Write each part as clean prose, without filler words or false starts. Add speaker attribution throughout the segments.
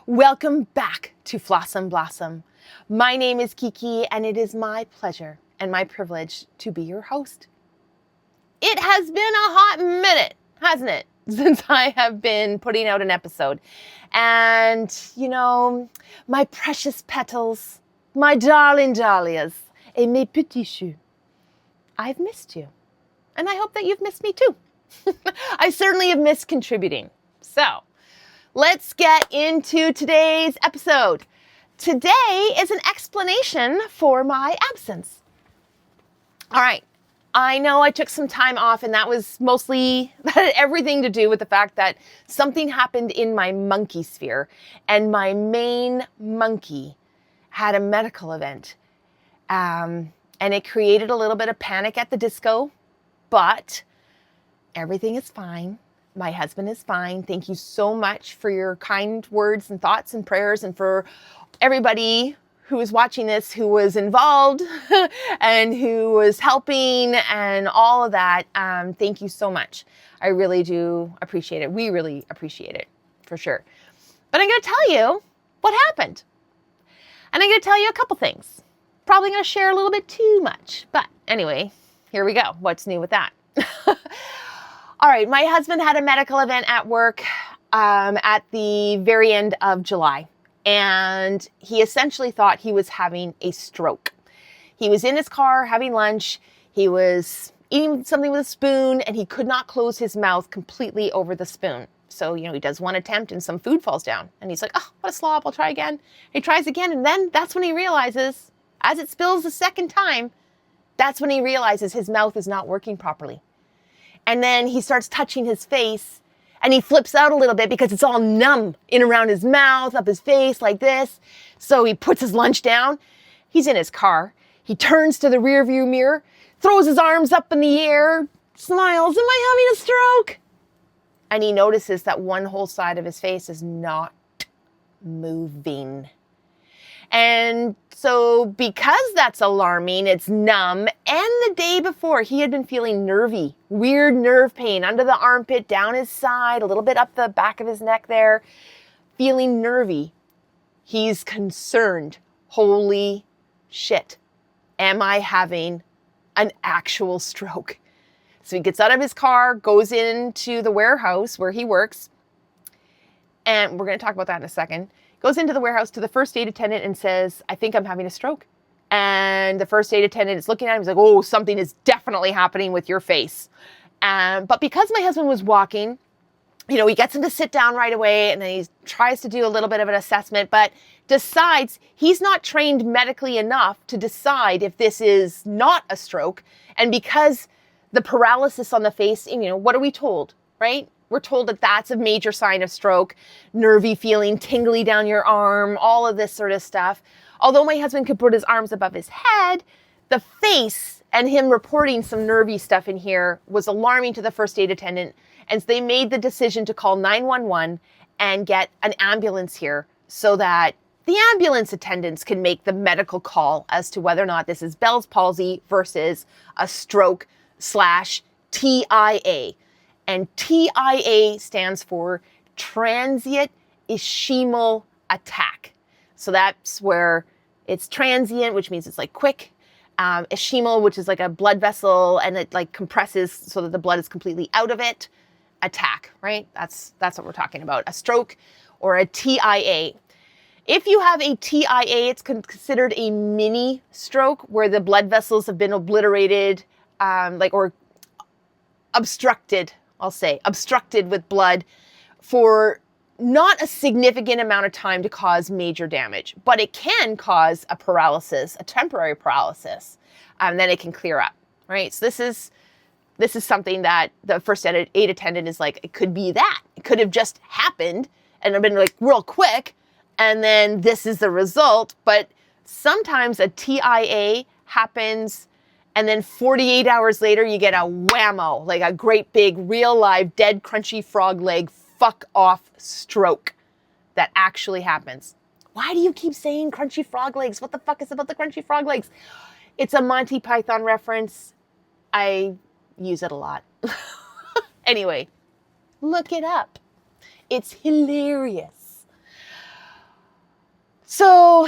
Speaker 1: Welcome back to Fl'AwesomeBlossom. My name is Kiki, and it is my pleasure and my privilege to be your host. It has been a hot minute, hasn't it, since I have been putting out an episode. And, you know, my precious petals, my darling dahlias, et mes petits choux, I've missed you. And I hope that you've missed me too. I certainly have missed contributing. So, let's get into today's episode. Today is an explanation for my absence. All right, I know I took some time off, and that was mostly, that had everything to do with the fact that something happened in my monkey sphere, and my main monkey had a medical event. And it created a little bit of panic at the disco, but everything is fine. My husband is fine. Thank you so much for your kind words and thoughts and prayers, and for everybody who was watching this, who was involved and who was helping and all of that. Thank you so much. I really do appreciate it. We really appreciate it, for sure. But I'm going to tell you what happened. And I'm going to tell you a couple things. Probably going to share a little bit too much. But anyway, here we go. What's new with that? All right, my husband had a medical event at work at the very end of July, and he essentially thought he was having a stroke. He was in his car having lunch. He was eating something with a spoon, and he could not close his mouth completely over the spoon. So, he does one attempt and some food falls down, and he's like, oh, what a slob, I'll try again. He tries again, and then that's when he realizes, as it spills the second time, that's when he realizes his mouth is not working properly. And then he starts touching his face, and he flips out a little bit because it's all numb in around his mouth, up his face like this. So he puts his lunch down. He's in his car. He turns to the rearview mirror, throws his arms up in the air, smiles, am I having a stroke? And he notices that one whole side of his face is not moving. And so because that's alarming, it's numb. And the day before, he had been feeling nervy, weird nerve pain under the armpit, down his side, a little bit up the back of his neck there, feeling nervy. He's concerned. Holy shit. Am I having an actual stroke? So he gets out of his car, goes into the warehouse where he works. And we're going to talk about that in a second. Goes into the warehouse to the first aid attendant and says, I think I'm having a stroke. And the first aid attendant is looking at him. He's like, oh, something is definitely happening with your face. But because my husband was walking, he gets him to sit down right away, and then he tries to do a little bit of an assessment, but decides he's not trained medically enough to decide if this is not a stroke. And because the paralysis on the face, what are we told, right? We're told that that's a major sign of stroke, nervy feeling, tingly down your arm, all of this sort of stuff. Although my husband could put his arms above his head, the face and him reporting some nervy stuff in here was alarming to the first aid attendant. And so they made the decision to call 911 and get an ambulance here so that the ambulance attendants can make the medical call as to whether or not this is Bell's palsy versus a stroke / TIA. And TIA stands for transient ischemic attack. So that's where it's transient, which means it's like quick. Ischemic, which is like a blood vessel, and it like compresses so that the blood is completely out of it. Attack, right? That's what we're talking about. A stroke or a TIA. If you have a TIA, it's considered a mini stroke where the blood vessels have been obliterated, or obstructed. I'll say, obstructed with blood for not a significant amount of time to cause major damage, but it can cause a paralysis, a temporary paralysis, and then it can clear up, right? So this is something that the first aid attendant is like, it could be that. It could have just happened and have been like real quick, and then this is the result. But sometimes a TIA happens, and then 48 hours later, you get a whammo, like a great big, real live, dead, crunchy frog leg, fuck off stroke that actually happens. Why do you keep saying crunchy frog legs? What the fuck is about the crunchy frog legs? It's a Monty Python reference. I use it a lot. Anyway, look it up. It's hilarious. So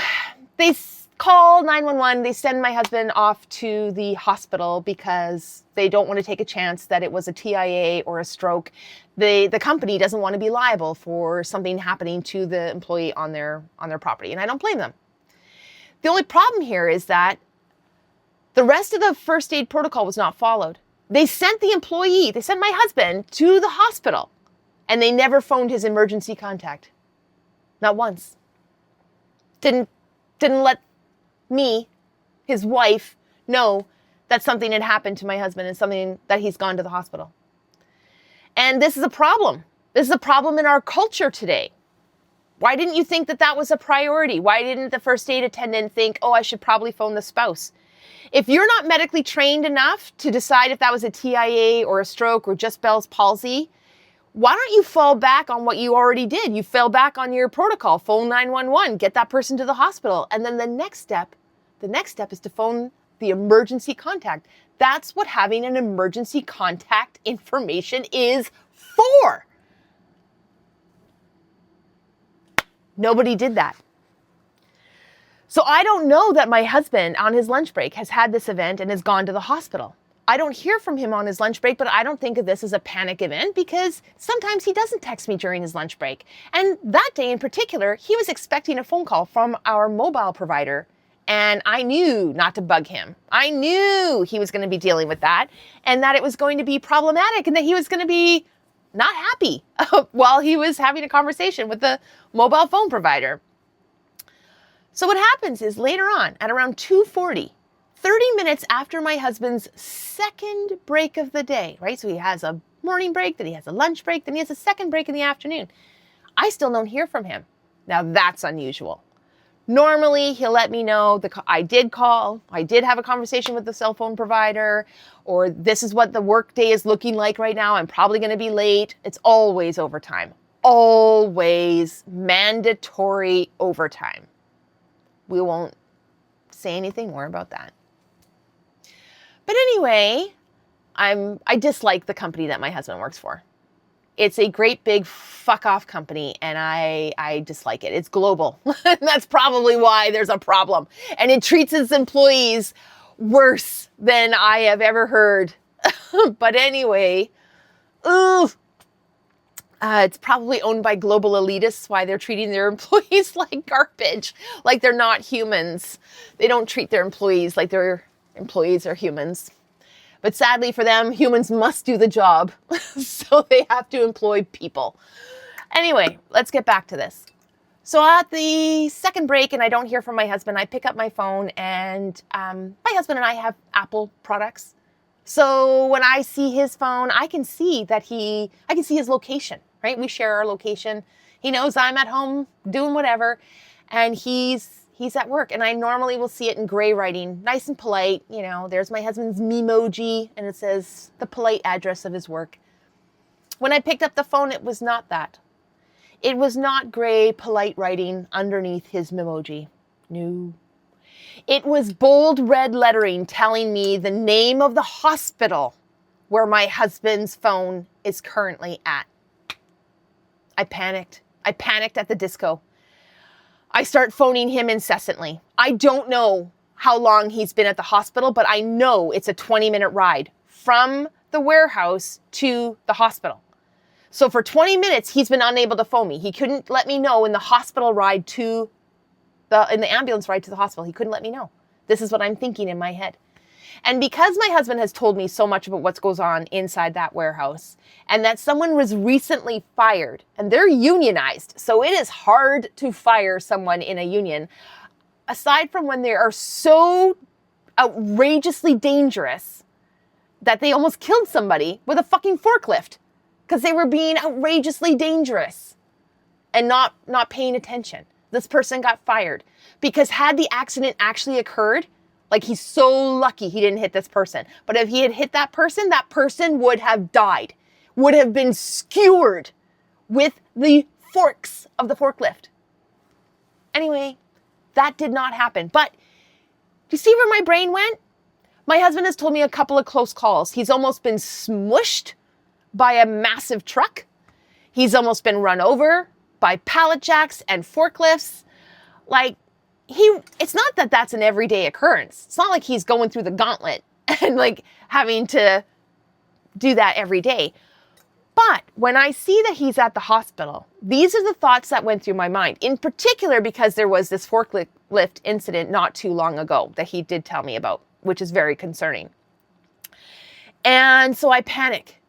Speaker 1: they call 911. They send my husband off to the hospital because they don't want to take a chance that it was a TIA or a stroke. The company doesn't want to be liable for something happening to the employee on their property, and I don't blame them. The only problem here is that the rest of the first aid protocol was not followed. They sent my husband to the hospital, and they never phoned his emergency contact. Not once. Didn't let me, his wife, know that something had happened to my husband and something that he's gone to the hospital. And this is a problem. This is a problem in our culture today. Why didn't you think that that was a priority? Why didn't the first aid attendant think, oh, I should probably phone the spouse? If you're not medically trained enough to decide if that was a TIA or a stroke or just Bell's palsy, why don't you fall back on what you already did? You fell back on your protocol, phone 911, get that person to the hospital. And then the next step is to phone the emergency contact. That's what having an emergency contact information is for. Nobody did that. So I don't know that my husband on his lunch break has had this event and has gone to the hospital. I don't hear from him on his lunch break, but I don't think of this as a panic event because sometimes he doesn't text me during his lunch break. And that day in particular, he was expecting a phone call from our mobile provider, and I knew not to bug him. I knew he was going to be dealing with that and that it was going to be problematic and that he was going to be not happy while he was having a conversation with the mobile phone provider. So what happens is later on at around 2:40, 30 minutes after my husband's second break of the day, right? So he has a morning break, then he has a lunch break, then he has a second break in the afternoon. I still don't hear from him. Now that's unusual. Normally he'll let me know I did call, I did have a conversation with the cell phone provider, or this is what the work day is looking like right now. I'm probably going to be late. It's always overtime. Always mandatory overtime. We won't say anything more about that. But anyway, I dislike the company that my husband works for. It's a great big fuck off company, and I dislike it. It's global. That's probably why there's a problem. And it treats its employees worse than I have ever heard. But anyway, it's probably owned by global elitists, why they're treating their employees like garbage, like they're not humans. They don't treat their employees like their employees are humans. But sadly for them, humans must do the job. So they have to employ people. Anyway, let's get back to this. So at the second break, and I don't hear from my husband, I pick up my phone, and my husband and I have Apple products. So when I see his phone, I can see his location, right? We share our location. He knows I'm at home doing whatever, and he's at work. And I normally will see it in gray writing, nice and polite. You know, there's my husband's memoji, and it says the polite address of his work. When I picked up the phone, it was not that. It was not gray, polite writing underneath his memoji. No. It was bold red lettering telling me the name of the hospital where my husband's phone is currently at. I panicked. I panicked at the disco. I start phoning him incessantly. I don't know how long he's been at the hospital, but I know it's a 20-minute ride from the warehouse to the hospital. So for 20 minutes, he's been unable to phone me. He couldn't let me know in the hospital ride in the ambulance ride to the hospital. He couldn't let me know. This is what I'm thinking in my head. And because my husband has told me so much about what goes on inside that warehouse, and that someone was recently fired, and they're unionized, so it is hard to fire someone in a union, aside from when they are so outrageously dangerous that they almost killed somebody with a fucking forklift because they were being outrageously dangerous and not paying attention. This person got fired because had the accident actually occurred, like he's so lucky he didn't hit this person. But if he had hit that person would have died, would have been skewered with the forks of the forklift. Anyway, that did not happen. But do you see where my brain went? My husband has told me a couple of close calls. He's almost been smushed by a massive truck. He's almost been run over by pallet jacks and forklifts. Like, it's not that that's an everyday occurrence. It's not like he's going through the gauntlet and like having to do that every day. But when I see that he's at the hospital, these are the thoughts that went through my mind, in particular because there was this forklift incident not too long ago that he did tell me about, which is very concerning. And so I panic.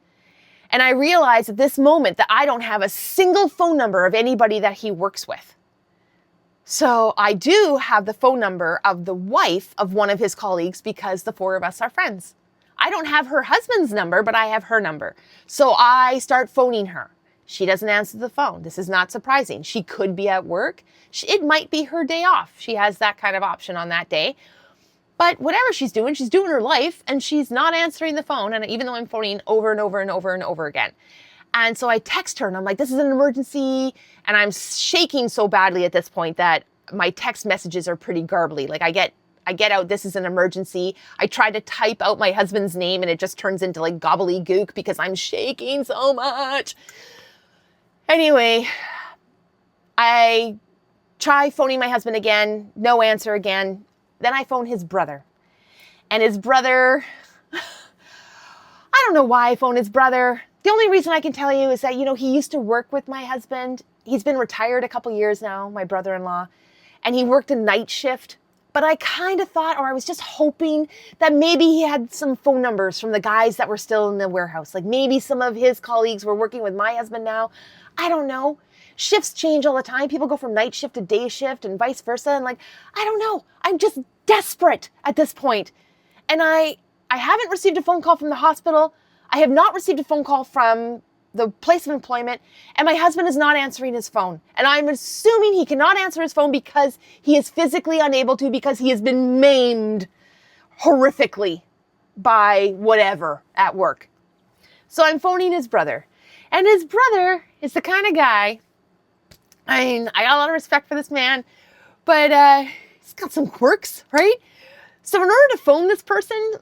Speaker 1: And I realize at this moment that I don't have a single phone number of anybody that he works with. So I do have the phone number of the wife of one of his colleagues because the four of us are friends. I don't have her husband's number, but I have her number. So I start phoning her. She doesn't answer the phone. This is not surprising. She could be at work. It might be her day off. She has that kind of option on that day. But whatever she's doing her life, and she's not answering the phone. And even though I'm phoning over and over and over and over again. And so I text her and I'm like, this is an emergency. And I'm shaking so badly at this point that my text messages are pretty garbly. Like I get out, this is an emergency. I try to type out my husband's name and it just turns into like gobbledygook because I'm shaking so much. Anyway, I try phoning my husband again, no answer again. Then I phone his brother. And his brother, I don't know why I phone his brother. The only reason I can tell you is that, he used to work with my husband. He's been retired a couple years now, my brother-in-law, and he worked a night shift. But I kind of thought, or I was just hoping that maybe he had some phone numbers from the guys that were still in the warehouse. Like maybe some of his colleagues were working with my husband now. I don't know. Shifts change all the time. People go from night shift to day shift and vice versa. And I don't know. I'm just desperate at this point. And I haven't received a phone call from the hospital. I have not received a phone call from the place of employment, and my husband is not answering his phone. And I'm assuming he cannot answer his phone because he is physically unable to, because he has been maimed horrifically by whatever at work. So I'm phoning his brother. And his brother is the kind of guy, I got a lot of respect for this man, but he's got some quirks, right? So in order to phone this person,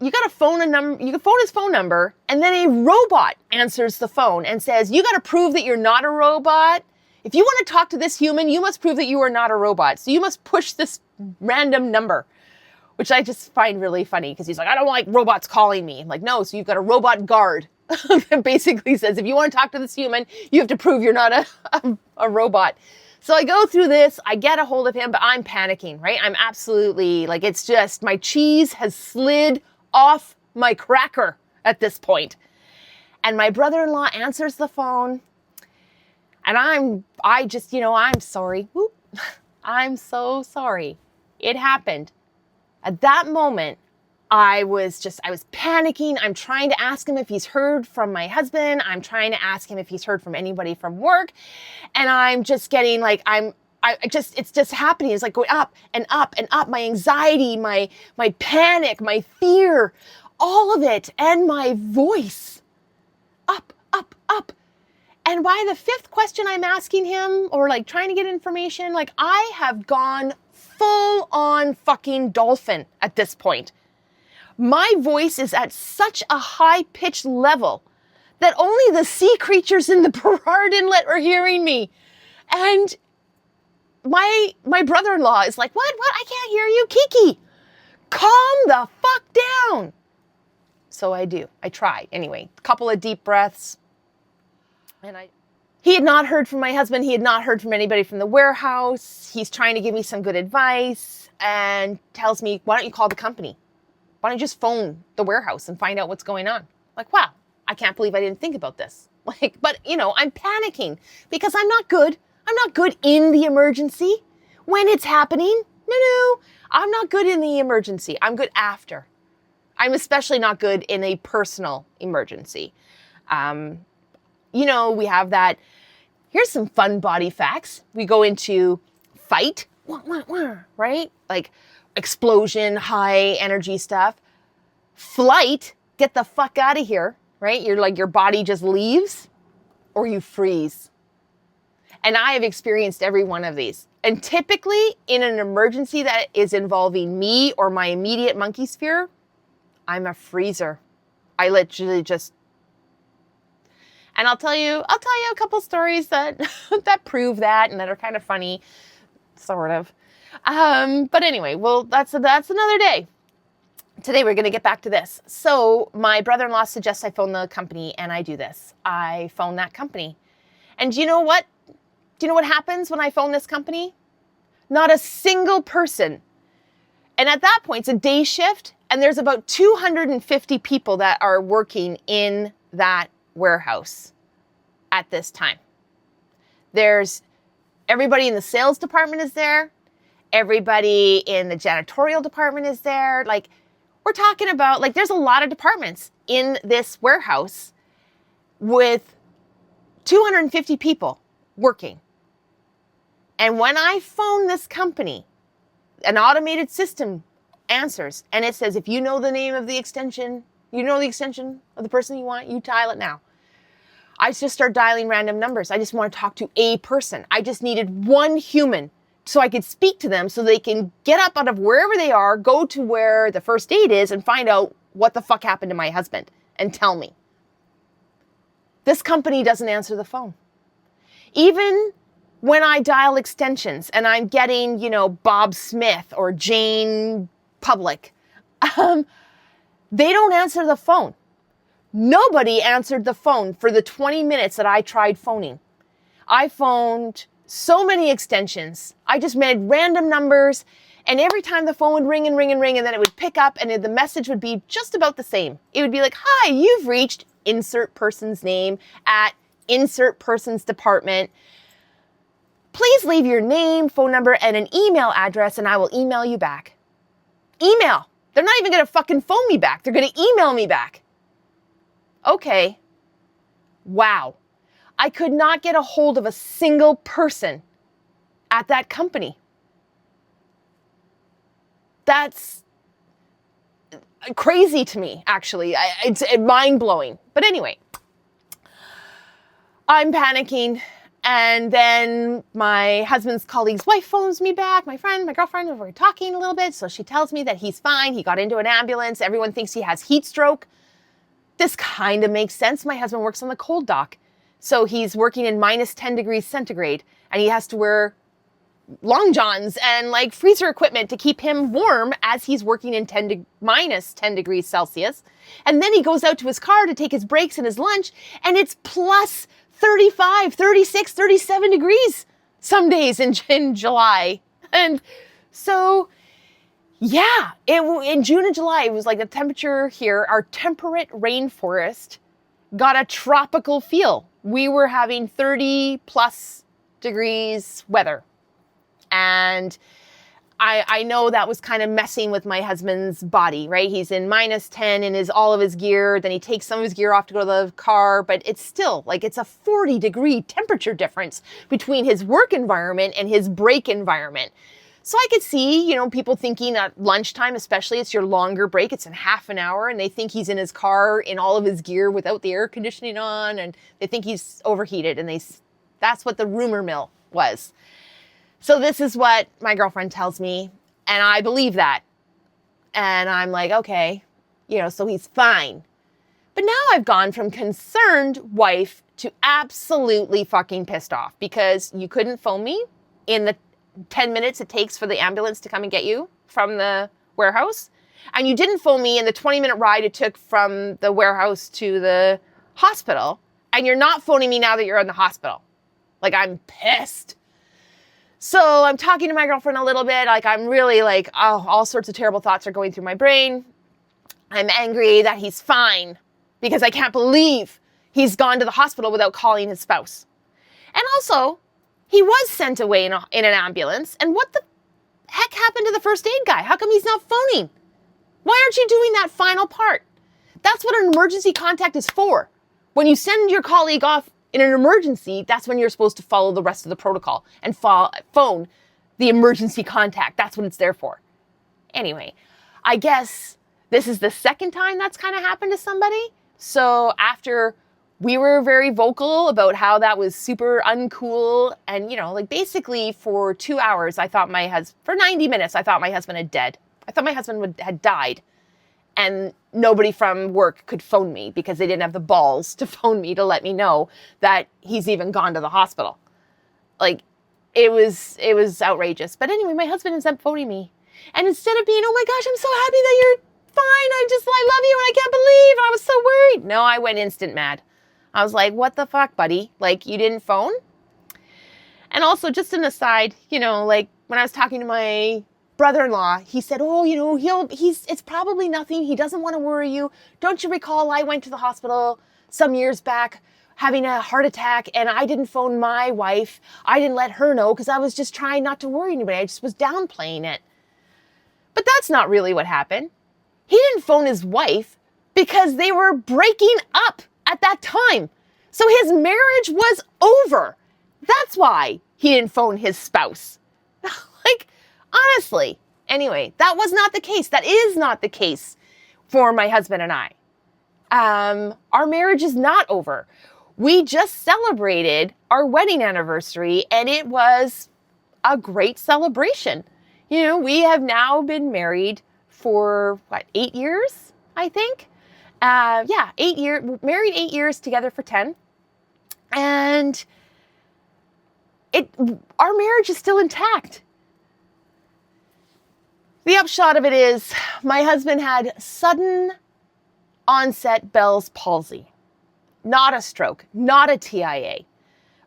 Speaker 1: you got to phone a number, you can phone his phone number, and then a robot answers the phone and says, you got to prove that you're not a robot. If you want to talk to this human, you must prove that you are not a robot. So you must push this random number, which I just find really funny because he's like, I don't like robots calling me. I'm like, no, so you've got a robot guard that basically says, if you want to talk to this human, you have to prove you're not a robot. So I go through this, I get a hold of him, but I'm panicking, right? I'm absolutely, it's just, my cheese has slid off my cracker at this point. And my brother-in-law answers the phone, and I'm sorry. Whoop. I'm so sorry. It happened. At that moment, I was panicking. I'm trying to ask him if he's heard from my husband. I'm trying to ask him if he's heard from anybody from work. And I'm just getting it's just happening. It's like going up and up and up. My anxiety, my panic, my fear, all of it. And my voice up, up, up. And by the fifth question I'm asking him, or trying to get information, I have gone full on fucking dolphin at this point. My voice is at such a high-pitched level that only the sea creatures in the Burrard Inlet are hearing me. And my brother-in-law is like, what? I can't hear you. Kiki, calm the fuck down. So I do. I try. Anyway, a couple of deep breaths. And he had not heard from my husband. He had not heard from anybody from the warehouse. He's trying to give me some good advice and tells me, why don't you call the company? Why don't you just phone the warehouse and find out what's going on? Wow, I can't believe I didn't think about this. But I'm panicking because I'm not good. I'm not good in the emergency when it's happening. No, I'm not good in the emergency. I'm good after. I'm especially not good in a personal emergency. We have that. Here's some fun body facts. We go into fight, right? Explosion, high energy stuff. Flight, get the fuck out of here, right? Your body just leaves, or you freeze. And I have experienced every one of these. And typically in an emergency that is involving me or my immediate monkey sphere, I'm a freezer. I literally just, and I'll tell you a couple stories that prove that and that are kind of funny. sort of. But anyway, well, that's another day. Today we're going to get back to this. So my brother-in-law suggests I phone the company, and I do this. I phone that company. And do you know what? Do you know what happens when I phone this company? Not a single person. And at that point, it's a day shift, and there's about 250 people that are working in that warehouse at this time. There's everybody in the sales department is there. Everybody in the janitorial department is there. Like, we're talking about, like, there's a lot of departments in this warehouse with 250 people working. And when I phone this company, an automated system answers, and it says, if you know the name of the extension, you know the extension of the person you want, you dial it now. I just start dialing random numbers. I just want to talk to a person. I just needed one human so I could speak to them so they can get up out of wherever they are, go to where the first aid is, and find out what the fuck happened to my husband and tell me. This company doesn't answer the phone. Even when I dial extensions and I'm getting, Bob Smith or Jane Public, they don't answer the phone. Nobody answered the phone for the 20 minutes that I tried phoning. I phoned so many extensions. I just made random numbers, and every time the phone would ring and ring and ring, and then it would pick up, and the message would be just about the same. It would be like, hi, you've reached insert person's name at insert person's department. Please leave your name, phone number, and an email address, and I will email you back. Email. They're not even going to fucking phone me back. They're going to email me back. Okay. Wow. I could not get a hold of a single person at that company. That's crazy to me, actually. It's mind-blowing. But anyway, I'm panicking. And then my husband's colleague's wife phones me back. My girlfriend, we were talking a little bit. So she tells me that he's fine. He got into an ambulance. Everyone thinks he has heat stroke. This kind of makes sense. My husband works on the cold dock. So he's working in minus 10 degrees centigrade. And he has to wear long johns and freezer equipment to keep him warm as he's working in minus 10 degrees Celsius. And then he goes out to his car to take his breaks and his lunch. And it's plus 35, 36, 37 degrees some days in July. And so, yeah, in June and July, it was like the temperature here, our temperate rainforest got a tropical feel. We were having 30 plus degrees weather. And I know that was kind of messing with my husband's body, right? He's in minus 10 in all of his gear. Then he takes some of his gear off to go to the car, but it's still it's a 40-degree temperature difference between his work environment and his break environment. So I could see, people thinking at lunchtime, especially, it's your longer break. It's in half an hour, and they think he's in his car in all of his gear without the air conditioning on, and they think he's overheated, and that's what the rumor mill was. So this is what my girlfriend tells me, and I believe that. And I'm like, okay, so he's fine. But now I've gone from concerned wife to absolutely fucking pissed off because you couldn't phone me in the 10 minutes it takes for the ambulance to come and get you from the warehouse. And you didn't phone me in the 20-minute ride it took from the warehouse to the hospital. And you're not phoning me now that you're in the hospital. I'm pissed. So I'm talking to my girlfriend a little bit. I'm really all sorts of terrible thoughts are going through my brain. I'm angry that he's fine because I can't believe he's gone to the hospital without calling his spouse. And also, he was sent away in an ambulance. And what the heck happened to the first aid guy? How come he's not phoning? Why aren't you doing that final part? That's what an emergency contact is for. When you send your colleague off in an emergency, that's when you're supposed to follow the rest of the protocol and phone the emergency contact. That's what it's there for. Anyway, I guess this is the second time that's kind of happened to somebody. So after we were very vocal about how that was super uncool and, basically for 2 hours, for 90 minutes, I thought my husband had died. I thought my husband had died. And nobody from work could phone me because they didn't have the balls to phone me to let me know that he's even gone to the hospital. it was outrageous. But anyway, my husband ends up phoning me. And instead of being, oh my gosh, I'm so happy that you're fine. I love you and I can't believe. And I was so worried. No, I went instant mad. I was like, what the fuck, buddy? Like, you didn't phone? And also, just an aside, like when I was talking to my brother-in-law, he said, oh, it's probably nothing. He doesn't want to worry you. Don't you recall I went to the hospital some years back having a heart attack and I didn't phone my wife. I didn't let her know because I was just trying not to worry anybody. I just was downplaying it. But that's not really what happened. He didn't phone his wife because they were breaking up at that time. So his marriage was over. That's why he didn't phone his spouse. Like, honestly. Anyway, that was not the case. That is not the case for my husband and I. Our marriage is not over. We just celebrated our wedding anniversary and it was a great celebration. We have now been married for 8 years, I think. 8 years, married 8 years, together for 10. And our marriage is still intact. The upshot of it is my husband had sudden onset Bell's palsy. Not a stroke, not a TIA.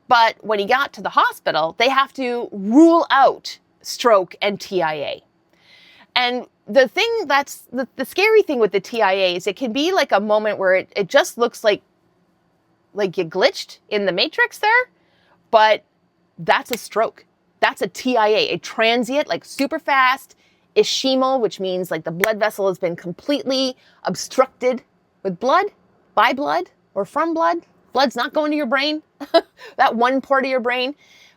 Speaker 1: But when he got to the hospital, they have to rule out stroke and TIA. And the thing that's the scary thing with the TIA is it can be like a moment where it just looks like you glitched in the matrix there, but that's a stroke. That's a TIA, a transient, like super fast ischemia, which means like the blood vessel has been completely obstructed with blood, by blood, or from blood. Blood's not going to your brain, that one part of your brain,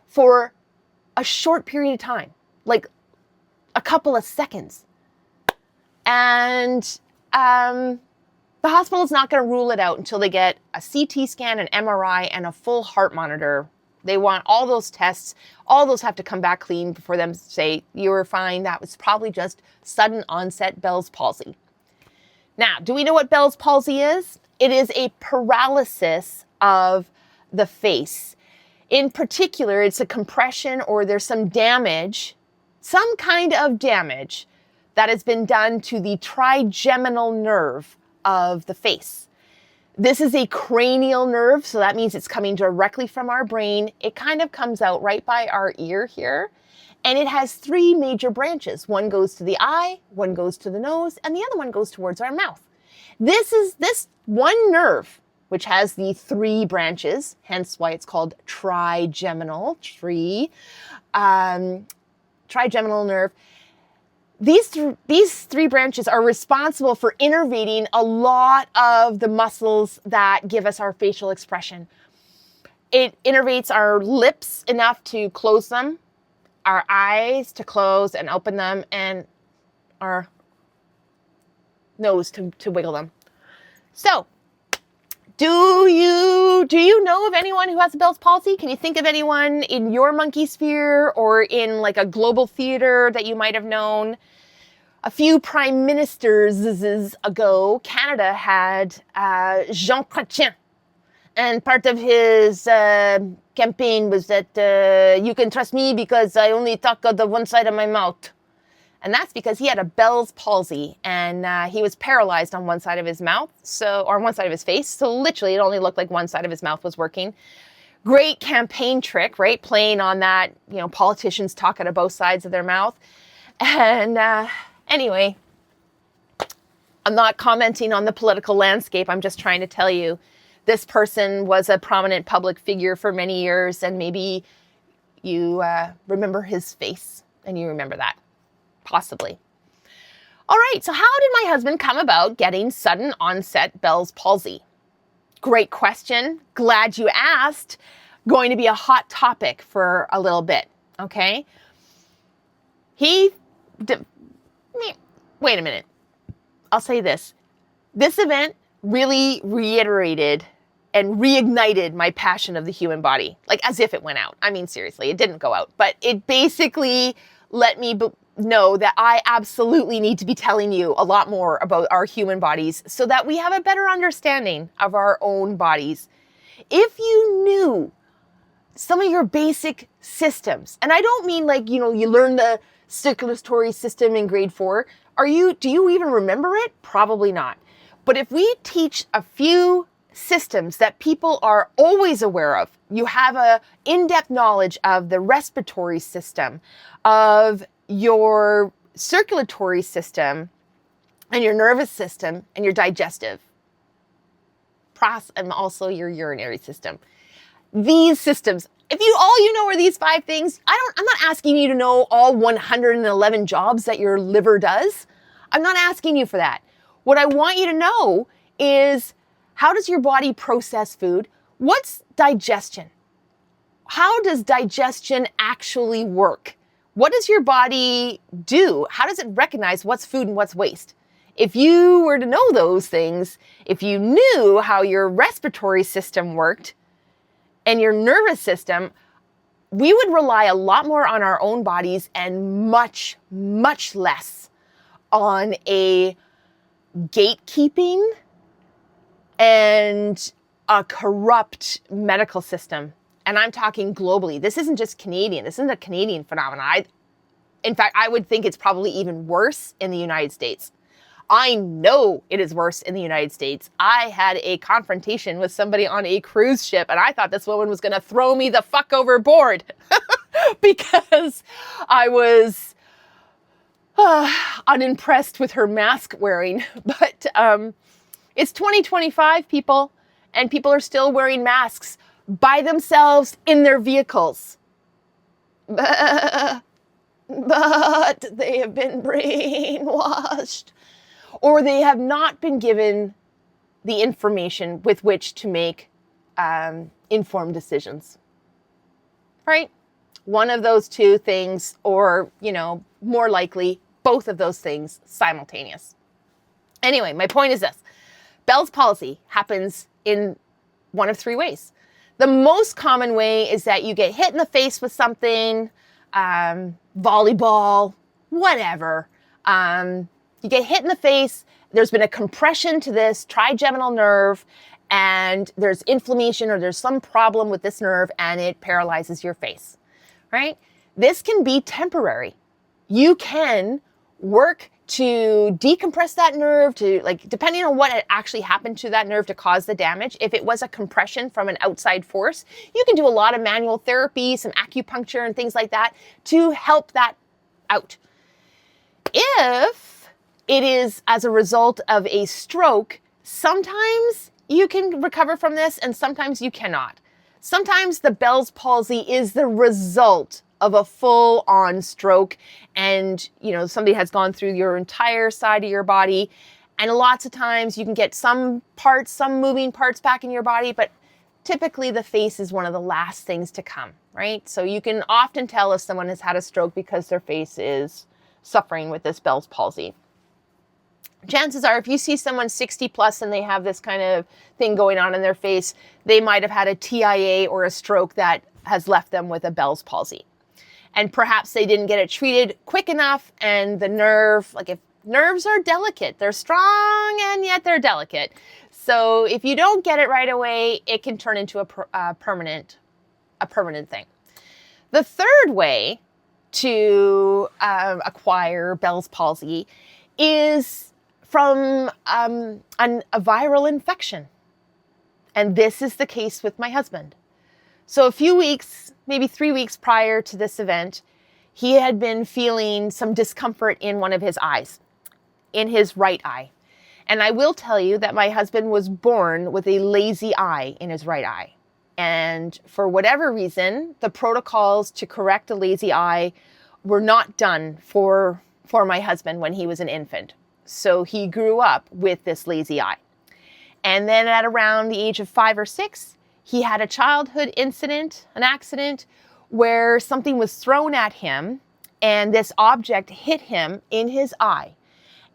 Speaker 1: for a short period of time, like a couple of seconds. And the hospital is not going to rule it out until they get a CT scan, an MRI, and a full heart monitor. They want all those tests. All those have to come back clean before them to say, you were fine. That was probably just sudden onset Bell's palsy. Now, do we know what Bell's palsy is? It is a paralysis of the face. In particular, it's a compression or there's some damage, some kind of damage that has been done to the trigeminal nerve of the face. This is a cranial nerve, so that means it's coming directly from our brain. It kind of comes out right by our ear here, and it has 3 major branches. One goes to the eye, one goes to the nose, and the other one goes towards our mouth. This one nerve, which has the 3 branches, hence why it's called trigeminal, trigeminal nerve. These 3 branches are responsible for innervating a lot of the muscles that give us our facial expression. It innervates our lips enough to close them, our eyes to close and open them, and our nose to wiggle them. So, do you know of anyone who has a Bell's palsy? Can you think of anyone in your monkey sphere or in like a global theater that you might have known? A few prime ministers ago, Canada had Jean Chrétien, and part of his campaign was that you can trust me because I only talk out the one side of my mouth. And that's because he had a Bell's palsy and he was paralyzed on one side of his mouth, or one side of his face. So literally it only looked like one side of his mouth was working. Great campaign trick, right? Playing on that, politicians talk out of both sides of their mouth. And anyway, I'm not commenting on the political landscape. I'm just trying to tell you this person was a prominent public figure for many years, and maybe you remember his face and you remember that. Possibly. All right, so how did my husband come about getting sudden onset Bell's palsy? Great question. Glad you asked. Going to be a hot topic for a little bit, okay? Wait a minute. I'll say this. This event really reiterated and reignited my passion of the human body, like as if it went out. I mean, seriously, it didn't go out, but it basically let me know that I absolutely need to be telling you a lot more about our human bodies so that we have a better understanding of our own bodies. If you knew some of your basic systems. And I don't mean like, you learn the circulatory system in grade 4. Do you even remember it? Probably not. But if we teach a few systems that people are always aware of, you have a in-depth knowledge of the respiratory system, of your circulatory system, and your nervous system, and your digestive process, and also your urinary system. These systems, if all you know are these 5 things, I'm not asking you to know all 111 jobs that your liver does. I'm not asking you for that. What I want you to know is, how does your body process food? What's digestion? How does digestion actually work? What does your body do? How does it recognize what's food and what's waste? If you were to know those things, if you knew how your respiratory system worked and your nervous system, we would rely a lot more on our own bodies and much, much less on a gatekeeping and a corrupt medical system. And I'm talking globally. This isn't just Canadian. This isn't a Canadian phenomenon. In fact, I would think it's probably even worse in the United States. I know it is worse in the United States. I had a confrontation with somebody on a cruise ship, and I thought this woman was going to throw me the fuck overboard because I was unimpressed with her mask wearing. But it's 2025, people, and people are still wearing masks by themselves in their vehicles. But they have been brainwashed, or they have not been given the information with which to make informed decisions. Right? One of those 2 things, or, more likely, both of those things simultaneous. Anyway, my point is this. Bell's palsy happens in one of 3 ways. The most common way is that you get hit in the face with something, volleyball, whatever. You get hit in the face, there's been a compression to this trigeminal nerve, and there's inflammation or there's some problem with this nerve, and it paralyzes your face, right? This can be temporary. You can work to decompress that nerve, depending on what actually happened to that nerve to cause the damage. If it was a compression from an outside force, you can do a lot of manual therapy, some acupuncture and things like that to help that out. If it is as a result of a stroke, sometimes you can recover from this and sometimes you cannot. Sometimes the Bell's palsy is the result of a full-on stroke, and somebody has gone through your entire side of your body, and lots of times you can get some moving parts back in your body, but typically the face is one of the last things to come, right? So you can often tell if someone has had a stroke because their face is suffering with this Bell's palsy. Chances are, if you see someone 60 plus and they have this kind of thing going on in their face, they might have had a TIA or a stroke that has left them with a Bell's palsy. And perhaps they didn't get it treated quick enough, and the nerve, if nerves are delicate, they're strong and yet they're delicate. So if you don't get it right away, it can turn into a permanent thing. The third way to acquire Bell's palsy is from a viral infection. And this is the case with my husband. So a few weeks, maybe 3 weeks prior to this event, he had been feeling some discomfort in one of his eyes, in his right eye. And I will tell you that my husband was born with a lazy eye in his right eye. And for whatever reason, the protocols to correct a lazy eye were not done for my husband when he was an infant. So he grew up with this lazy eye. And then at around the age of 5 or 6, he had a childhood incident, an accident, where something was thrown at him and this object hit him in his eye.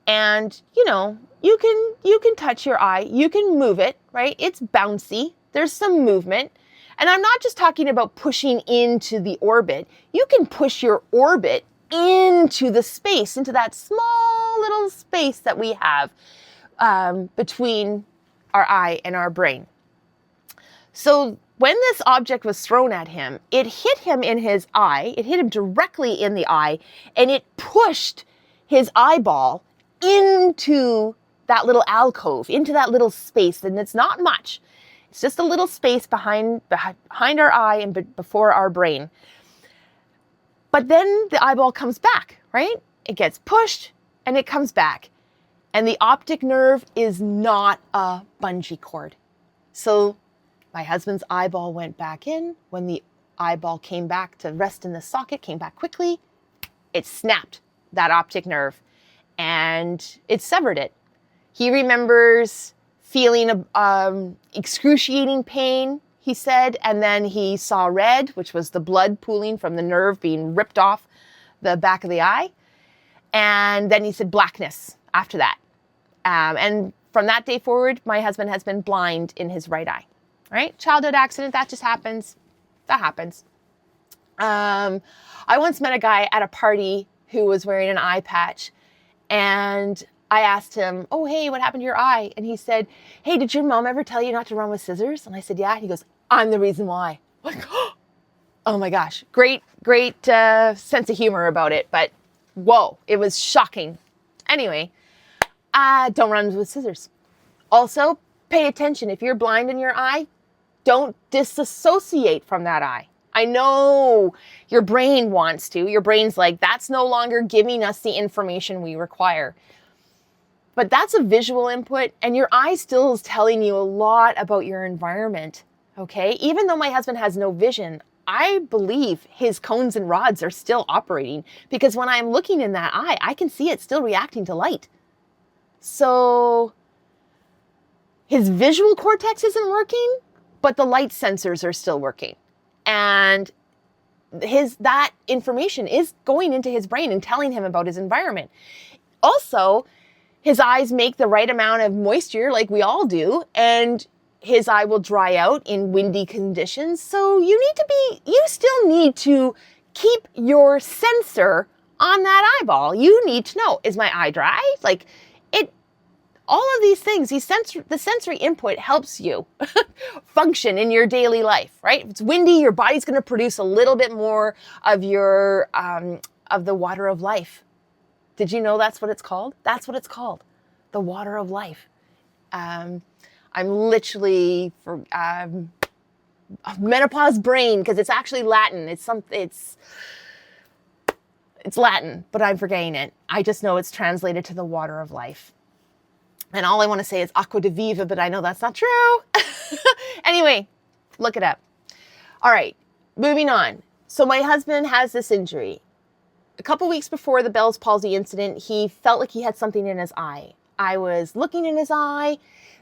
Speaker 1: And, you can touch your eye, you can move it, right? It's bouncy, there's some movement. And I'm not just talking about pushing into the orbit. You can push your orbit into the space, into that small little space that we have between our eye and our brain. So when this object was thrown at him, it hit him in his eye. It hit him directly in the eye, and it pushed his eyeball into that little alcove, into that little space. And it's not much. It's just a little space behind our eye and before our brain. But then the eyeball comes back, right? It gets pushed and it comes back. And the optic nerve is not a bungee cord. So my husband's eyeball went back in. When the eyeball came back to rest in the socket, came back quickly, it snapped that optic nerve and it severed it. He remembers feeling excruciating pain, he said, and then he saw red, which was the blood pooling from the nerve being ripped off the back of the eye. And then he said blackness after that. And from that day forward, my husband has been blind in his right eye. Right? Childhood accident, that just happens. That happens. I once met a guy at a party who was wearing an eye patch, and I asked him, oh, hey, what happened to your eye? And he said, hey, did your mom ever tell you not to run with scissors? And I said, yeah. And he goes, I'm the reason why. I'm like, oh my gosh, great sense of humor about it. But whoa, it was shocking. Anyway, don't run with scissors. Also, pay attention. If you're blind in your eye, don't disassociate from that eye. I know your brain wants to. Your brain's like, that's no longer giving us the information we require. But that's a visual input, and your eye still is telling you a lot about your environment, okay? Even though my husband has no vision, I believe his cones and rods are still operating, because when I'm looking in that eye, I can see it still reacting to light. So his visual cortex isn't working, but the light sensors are still working. And that information is going into his brain and telling him about his environment. Also, his eyes make the right amount of moisture like we all do, and his eye will dry out in windy conditions. So you still need to keep your sensor on that eyeball. You need to know, is my eye dry? All of these things, the sensory input helps you function in your daily life, right? If it's windy, your body's going to produce a little bit more of of the water of life. Did you know that's what it's called? That's what it's called, the water of life. I'm literally for menopause brain, because it's actually Latin. It's Latin, but I'm forgetting it. I just know it's translated to the water of life. And all I want to say is aqua de viva, but I know that's not true. Anyway, look it up. All right, moving on. So my husband has this injury. A couple weeks before the Bell's palsy incident, he felt like he had something in his eye. I was looking in his eye.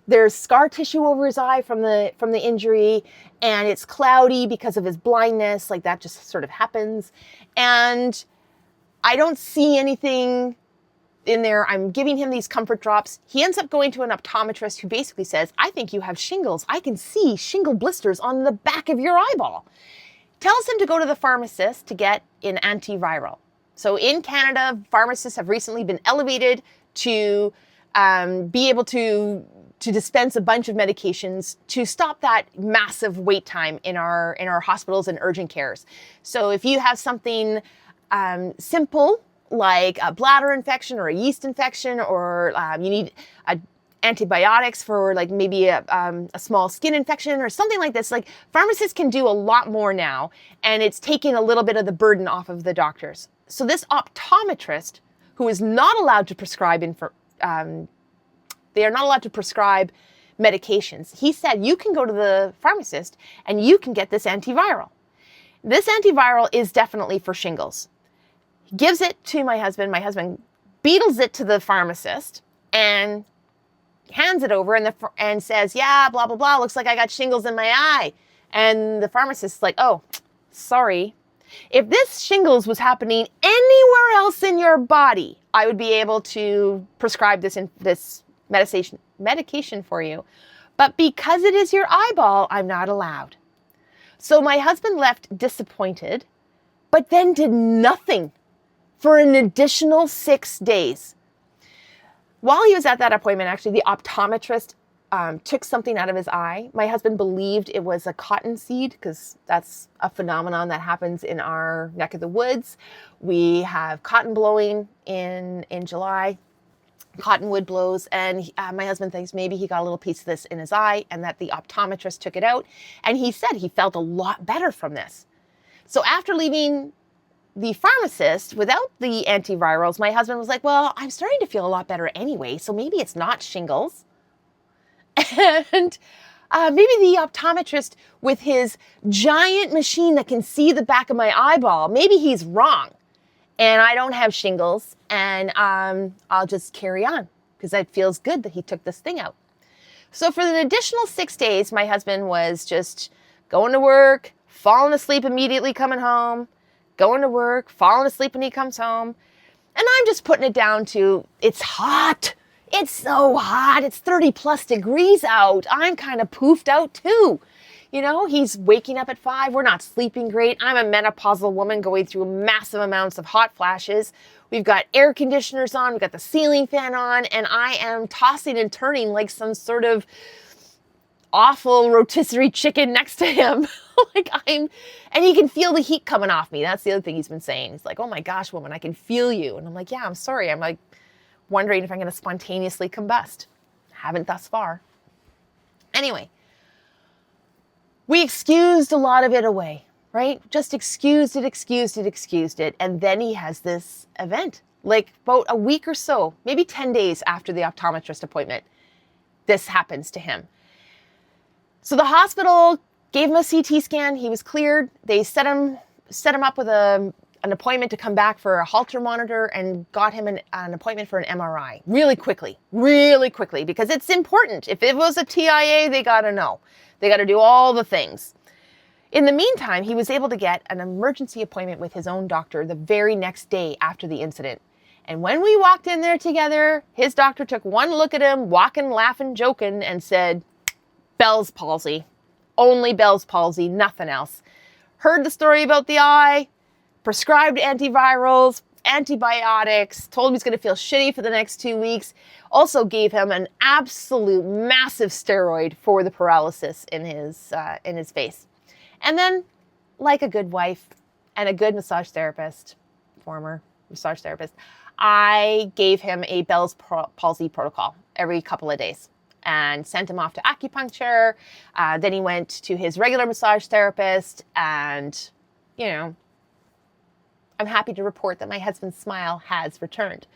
Speaker 1: There's scar tissue over his eye from the injury, and it's cloudy because of his blindness. Like, that just sort of happens. And I don't see anything in there. I'm giving him these comfort drops. He ends up going to an optometrist who basically says, I think you have shingles. I can see shingle blisters on the back of your eyeball. Tells him to go to the pharmacist to get an antiviral. So in Canada, pharmacists have recently been elevated to be able to dispense a bunch of medications to stop that massive wait time in our hospitals and urgent cares. So if you have something simple, like a bladder infection or a yeast infection, or you need antibiotics for like maybe a small skin infection or something like this, like pharmacists can do a lot more now, and it's taking a little bit of the burden off of the doctors. So this optometrist, who is not allowed to prescribe they are not allowed to prescribe medications. He said, you can go to the pharmacist and you can get this antiviral. This antiviral is definitely for shingles. He gives it to my husband. My husband beetles it to the pharmacist and hands it over and says, yeah, blah, blah, blah. Looks like I got shingles in my eye. And the pharmacist's like, oh, sorry. If this shingles was happening anywhere else in your body, I would be able to prescribe this medication for you. But because it is your eyeball, I'm not allowed. So my husband left disappointed, but then did nothing for an additional 6 days. While he was at that appointment, actually, the optometrist took something out of his eye. My husband believed it was a cotton seed because that's a phenomenon that happens in our neck of the woods. We have cotton blowing in July. Cottonwood blows, and my husband thinks maybe he got a little piece of this in his eye and that the optometrist took it out. And he said he felt a lot better from this. So after leaving the pharmacist without the antivirals, my husband was like, well, I'm starting to feel a lot better anyway, so maybe it's not shingles. And maybe the optometrist with his giant machine that can see the back of my eyeball, maybe he's wrong. And I don't have shingles, and I'll just carry on because it feels good that he took this thing out. So for an additional 6 days, my husband was just going to work, falling asleep immediately coming home, going to work, falling asleep when he comes home. And I'm just putting it down to, it's hot. It's so hot. It's 30 plus degrees out. I'm kind of poofed out too. You know, he's waking up at 5. We're not sleeping great. I'm a menopausal woman going through massive amounts of hot flashes. We've got air conditioners on. We've got the ceiling fan on. And I am tossing and turning like some sort of awful rotisserie chicken next to him. And he can feel the heat coming off me. That's the other thing he's been saying. He's like, oh my gosh, woman, I can feel you. And I'm like, yeah, I'm sorry. I'm like wondering if I'm going to spontaneously combust. Haven't thus far. Anyway. We excused a lot of it away, right? Just excused it. And then he has this event, like about a week or so, maybe 10 days after the optometrist appointment. This happens to him. So the hospital gave him a CT scan. He was cleared. They set him up with an appointment to come back for a Holter monitor and got him an appointment for an MRI really quickly, because it's important. If it was a TIA, they got to know. They got to do all the things. In the meantime, he was able to get an emergency appointment with his own doctor the very next day after the incident. And when we walked in there together, his doctor took one look at him, walking, laughing, joking, and said, Bell's palsy. Only Bell's palsy, nothing else. Heard the story about the eye, prescribed antivirals, antibiotics, told him he's going to feel shitty for the next 2 weeks. Also gave him an absolute massive steroid for the paralysis in his face. And then, like a good wife and a good massage therapist, former massage therapist, I gave him a Bell's palsy protocol every couple of days and sent him off to acupuncture. Then he went to his regular massage therapist, and, you know, I'm happy to report that my husband's smile has returned.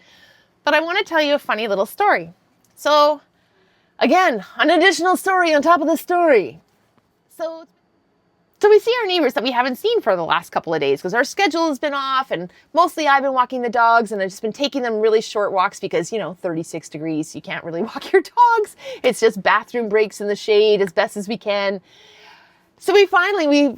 Speaker 1: But I want to tell you a funny little story. So, again, an additional story on top of the story. So we see our neighbors that we haven't seen for the last couple of days because our schedule has been off, and mostly I've been walking the dogs, and I've just been taking them really short walks because, 36 degrees, you can't really walk your dogs. It's just bathroom breaks in the shade as best as we can. So we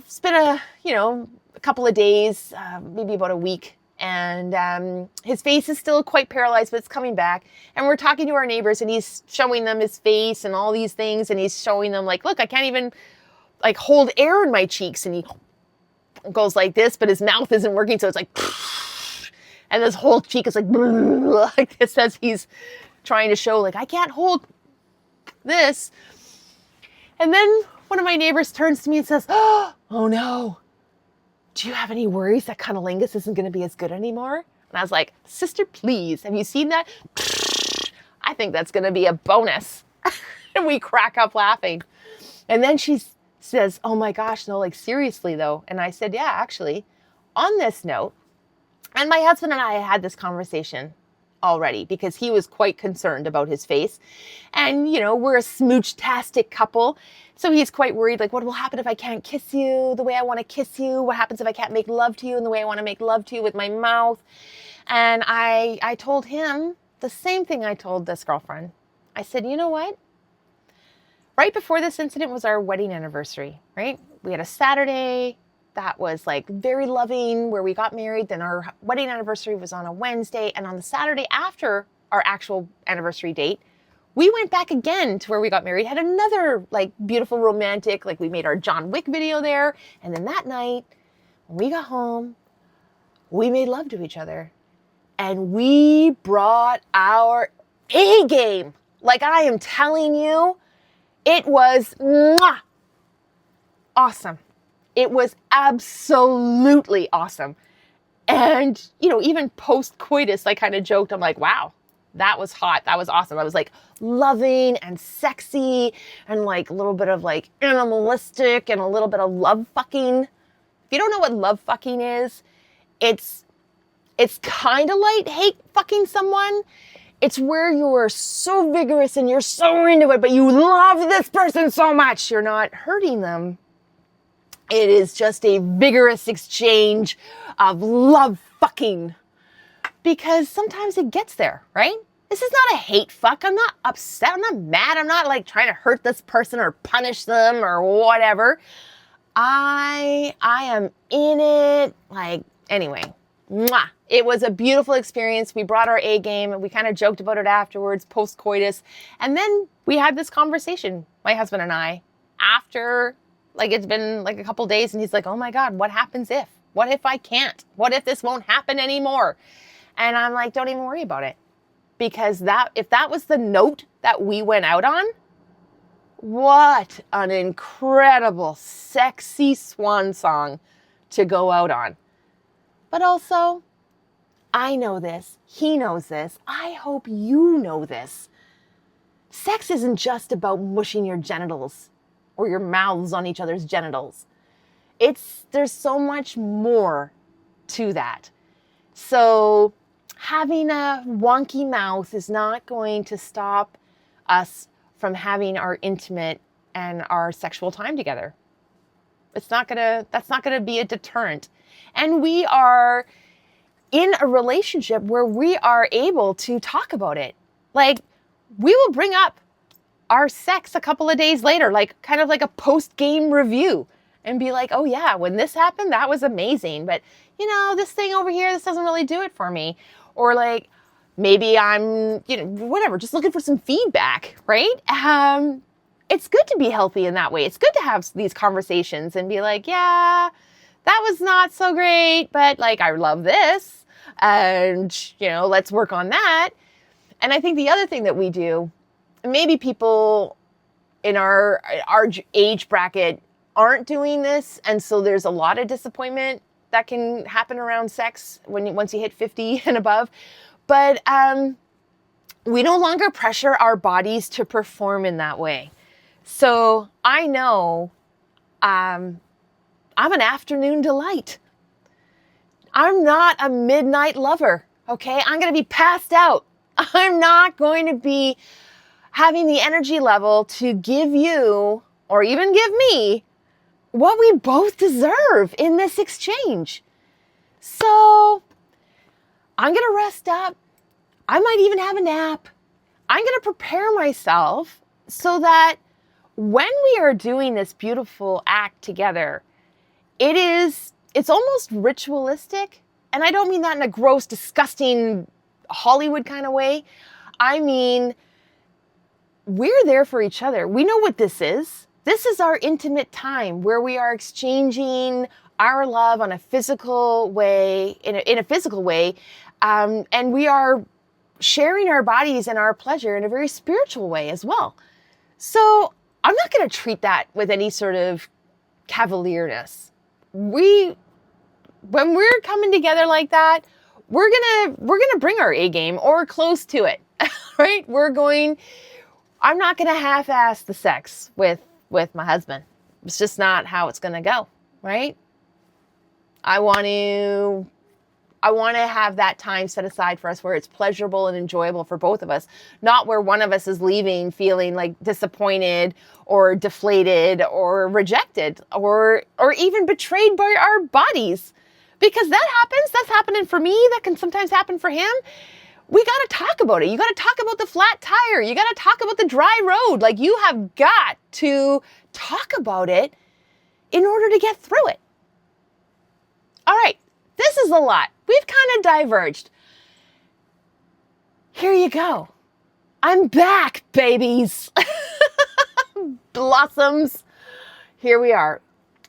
Speaker 1: spent a couple of days, maybe about a week, and his face is still quite paralyzed, but it's coming back. And we're talking to our neighbors, and he's showing them his face and all these things, and he's showing them like, look, I can't even hold air in my cheeks, and he goes like this, but his mouth isn't working, so it's like, and this whole cheek is like this as he's trying to show I can't hold this. And then one of my neighbors turns to me and says, oh no, do you have any worries that cunnilingus isn't going to be as good anymore? And I was like, sister, please, have you seen that? I think that's going to be a bonus. And we crack up laughing. And then she says, oh my gosh, no, seriously though. And I said, yeah, actually, on this note, and my husband and I had this conversation already because he was quite concerned about his face. And, we're a smooch-tastic couple. So he's quite worried, what will happen if I can't kiss you the way I want to kiss you? What happens if I can't make love to you in the way I want to make love to you with my mouth? And I told him the same thing I told this girlfriend. I said, you know what? Right before this incident was our wedding anniversary, right? We had a Saturday that was very loving where we got married. Then our wedding anniversary was on a Wednesday. And on the Saturday after our actual anniversary date, we went back again to where we got married, had another beautiful romantic, we made our John Wick video there. And then that night, when we got home, we made love to each other. And we brought our A game. I am telling you, It was mwah, awesome. It was absolutely awesome. And, even post-coitus, I kind of joked. I'm like, wow, that was hot. That was awesome. I was like loving and sexy and like a little bit of like animalistic and a little bit of love fucking. If you don't know what love fucking is, it's kind of like hate fucking someone. It's where you're so vigorous and you're so into it, but you love this person so much, you're not hurting them. It is just a vigorous exchange of love fucking. Because sometimes it gets there, right? This is not a hate fuck. I'm not upset. I'm not mad. I'm not like trying to hurt this person or punish them or whatever. I am in it. Like, anyway. Mwah. It was a beautiful experience. We brought our A game and we kind of joked about it afterwards, post-coitus. And then we had this conversation, my husband and I, after, like, it's been like a couple days, and he's like, oh my God, what happens if? What if I can't? What if this won't happen anymore? And I'm like, don't even worry about it. Because if that was the note that we went out on, what an incredible, sexy swan song to go out on. But also, I know this, he knows this, I hope you know this. Sex isn't just about mushing your genitals or your mouths on each other's genitals. There's so much more to that. So having a wonky mouth is not going to stop us from having our intimate and our sexual time together. That's not gonna be a deterrent. And we are in a relationship where we are able to talk about it. Like, we will bring up our sex a couple of days later, like kind of like a post-game review, and be like, oh yeah, when this happened, that was amazing. But this thing over here, this doesn't really do it for me. Or like, maybe I'm, whatever, just looking for some feedback, right? It's good to be healthy in that way. It's good to have these conversations and be like, yeah, that was not so great, but like, I love this. And, let's work on that. And I think the other thing that we do, maybe people in our age bracket aren't doing this. And so there's a lot of disappointment that can happen around sex once you hit 50 and above. But we no longer pressure our bodies to perform in that way. So I know I'm an afternoon delight. I'm not a midnight lover, okay? I'm going to be passed out. I'm not going to be having the energy level to give you, or even give me, what we both deserve in this exchange. So I'm going to rest up. I might even have a nap. I'm going to prepare myself so that when we are doing this beautiful act together, it's almost ritualistic. And I don't mean that in a gross, disgusting Hollywood kind of way. I mean, we're there for each other. We know what this is. This is our intimate time where we are exchanging our love on a physical way, in a physical way. And we are sharing our bodies and our pleasure in a very spiritual way as well. So I'm not going to treat that with any sort of cavalierness. When we're coming together like that, we're gonna bring our A game or close to it, right? I'm not gonna half-ass the sex with my husband. It's just not how it's gonna go, right? I want to have that time set aside for us where it's pleasurable and enjoyable for both of us, not where one of us is leaving feeling like disappointed or deflated or rejected or even betrayed by our bodies. Because that happens. That's happening for me. That can sometimes happen for him. We got to talk about it. You got to talk about the flat tire. You got to talk about the dry road. Like, you have got to talk about it in order to get through it. All right. This is a lot. We've kind of diverged. Here you go. I'm back, babies. Blossoms. Here we are.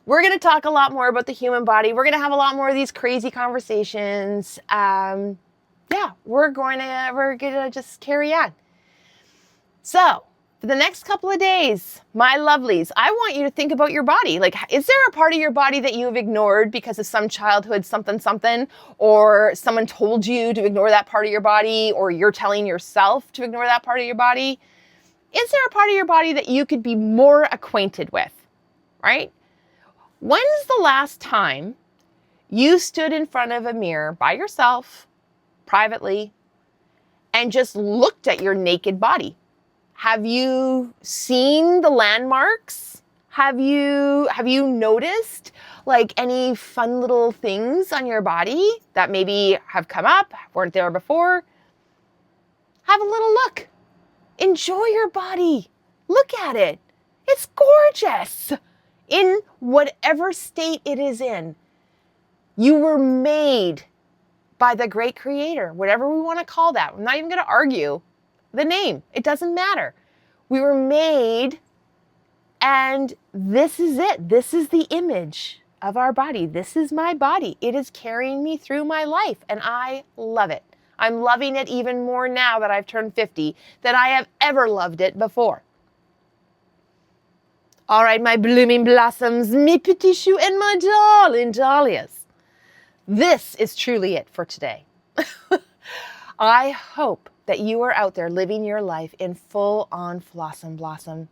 Speaker 1: We're going to talk a lot more about the human body. We're going to have a lot more of these crazy conversations. We're going to just carry on. So For the next couple of days, my lovelies, I want you to think about your body. Like, is there a part of your body that you have ignored because of some childhood something, or someone told you to ignore that part of your body, or you're telling yourself to ignore that part of your body? Is there a part of your body that you could be more acquainted with, right? When's the last time you stood in front of a mirror by yourself, privately, and just looked at your naked body? Have you seen the landmarks? Have you noticed like any fun little things on your body that maybe have come up, weren't there before? Have a little look. Enjoy your body. Look at it. It's gorgeous. In whatever state it is in, you were made by the great creator, whatever we want to call that. I'm not even going to argue the name. It doesn't matter. We were made, and this is it. This is the image of our body. This is my body. It is carrying me through my life, and I love it. I'm loving it even more now that I've turned 50 than I have ever loved it before. All right, my blooming blossoms, mes petits choux, and my darling dahlias. This is truly it for today. I hope that you are out there living your life in full-on Fl'awesome Blossom.